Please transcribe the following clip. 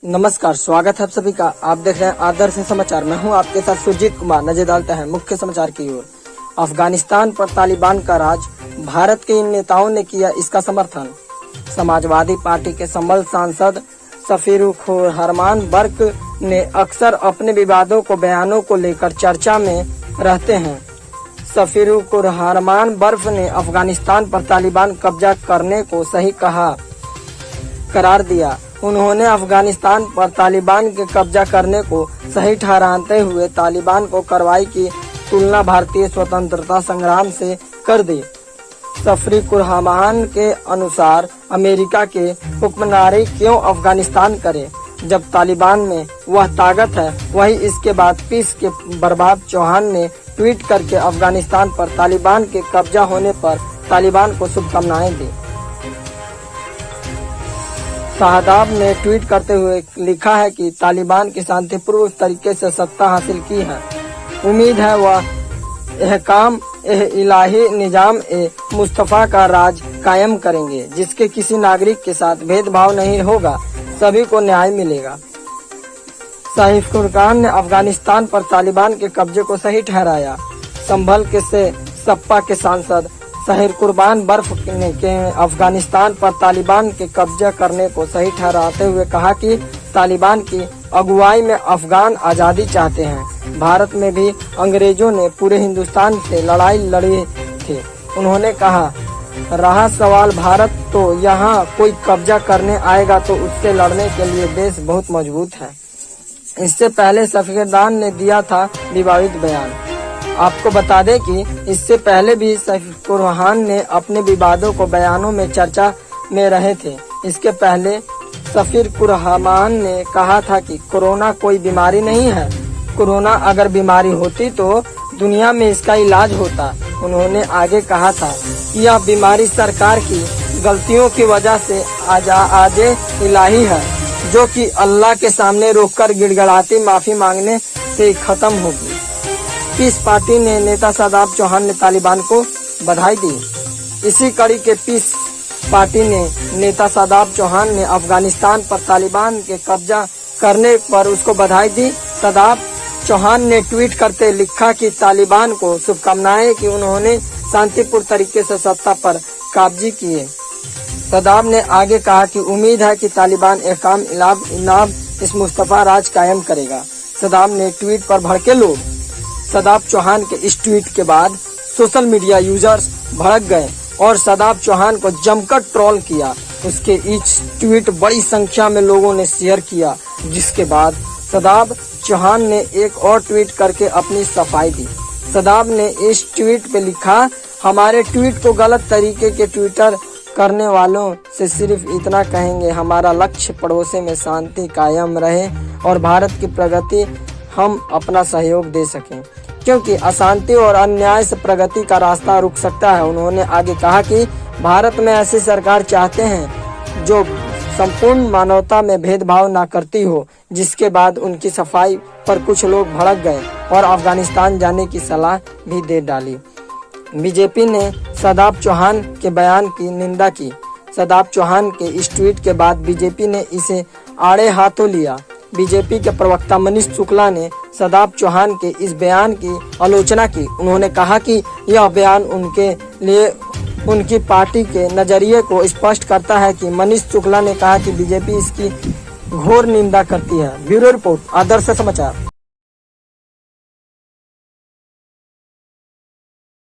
नमस्कार, स्वागत है आप सभी का। आप देख रहे हैं आदर्श समाचार। मैं हूं आपके साथ सुरजीत कुमार। नजर डालते हैं मुख्य समाचार की ओर। अफगानिस्तान पर तालिबान का राज, भारत के इन नेताओं ने किया इसका समर्थन। समाजवादी पार्टी के संबल सांसद सफीरुखरमान बर्क ने अक्सर अपने विवादों को बयानों को लेकर चर्चा में रहते हैं। सफीरुखरमान बर्क ने अफगानिस्तान पर तालिबान कब्जा करने को सही करार दिया। उन्होंने अफगानिस्तान पर तालिबान के कब्जा करने को सही ठहराते हुए तालिबान को कार्रवाई की तुलना भारतीय स्वतंत्रता संग्राम से कर दी। सफीरुखरमान के अनुसार अमेरिका के हुक्मरानी क्यों अफगानिस्तान करे, जब तालिबान में वह ताकत है। वही इसके बाद पीस के बर्बाद चौहान ने ट्वीट करके अफगानिस्तान पर तालिबान के कब्जा होने पर तालिबान को शुभकामनाएं दी। शाहदाब ने ट्वीट करते हुए लिखा है कि तालिबान की शांतिपूर्वक तरीके से सत्ता हासिल की है। उम्मीद है वह इलाही निजाम मुस्तफा का राज कायम करेंगे, जिसके किसी नागरिक के साथ भेदभाव नहीं होगा, सभी को न्याय मिलेगा। सफीरुखरमान ने अफगानिस्तान पर तालिबान के कब्जे को सही ठहराया। संभल के से सपा के सांसद सफीरुखरमान बर्क ने अफगानिस्तान पर तालिबान के कब्जा करने को सही ठहराते हुए कहा कि तालिबान की अगुवाई में अफगान आज़ादी चाहते हैं। भारत में भी अंग्रेजों ने पूरे हिंदुस्तान से लड़ाई लड़ी थी। उन्होंने कहा, रहा सवाल भारत तो यहाँ कोई कब्जा करने आएगा तो उससे लड़ने के लिए देश बहुत मजबूत है। इससे पहले सफीरुखरमान ने दिया था विवादित बयान। आपको बता दें कि इससे पहले भी सफीरुखरमान ने अपने विवादों को बयानों में चर्चा में रहे थे। इसके पहले सफीरुखरमान ने कहा था कि कोरोना कोई बीमारी नहीं है। कोरोना अगर बीमारी होती तो दुनिया में इसका इलाज होता। उन्होंने आगे कहा था कि यह बीमारी सरकार की गलतियों की वजह से आजे इलाही है, जो कि अल्लाह के सामने रोककर गिड़गिड़ाती माफी मांगने से खत्म होगी। पीस पार्टी ने नेता शाहदाब चौहान ने तालिबान को बधाई दी। इसी कड़ी के पीस पार्टी ने नेता शाहदाब चौहान ने अफगानिस्तान पर तालिबान के कब्जा करने पर उसको बधाई दी। शाहदाब चौहान ने ट्वीट करते लिखा कि तालिबान को शुभकामनाएं कि उन्होंने शांतिपूर्ण तरीके से सत्ता पर कब्जे किए। शाहदाब ने आगे कहा कि उम्मीद है कि तालिबान इनाम इस मुस्तफा राज कायम करेगा। शाहदाब ने ट्वीट पर भड़के लोग। शाहदाब चौहान के इस ट्वीट के बाद सोशल मीडिया यूजर्स भड़क गए और शाहदाब चौहान को जमकर ट्रोल किया। उसके इस ट्वीट बड़ी संख्या में लोगों ने शेयर किया, जिसके बाद शाहदाब चौहान ने एक और ट्वीट करके अपनी सफाई दी। शाहदाब ने इस ट्वीट पे लिखा, हमारे ट्वीट को गलत तरीके के ट्विटर करने वालों से सिर्फ इतना कहेंगे, हमारा लक्ष्य पड़ोसी में शांति कायम रहे और भारत की प्रगति हम अपना सहयोग दे सकें, क्योंकि अशांति और अन्याय से प्रगति का रास्ता रुक सकता है। उन्होंने आगे कहा कि भारत में ऐसी सरकार चाहते हैं जो संपूर्ण मानवता में भेदभाव ना करती हो। जिसके बाद उनकी सफाई पर कुछ लोग भड़क गए और अफगानिस्तान जाने की सलाह भी दे डाली। बीजेपी ने शाहदाब चौहान के बयान की निंदा की। शाहदाब चौहान के इस ट्वीट के बाद बीजेपी ने इसे आड़े हाथों लिया। बीजेपी के प्रवक्ता मनीष शुक्ला ने शाहदाब चौहान के इस बयान की आलोचना की। उन्होंने कहा कि यह बयान उनके लिए उनकी पार्टी के नजरिए को स्पष्ट करता है कि मनीष शुक्ला ने कहा कि बीजेपी इसकी घोर निंदा करती है। ब्यूरो रिपोर्ट, आदर्श समाचार।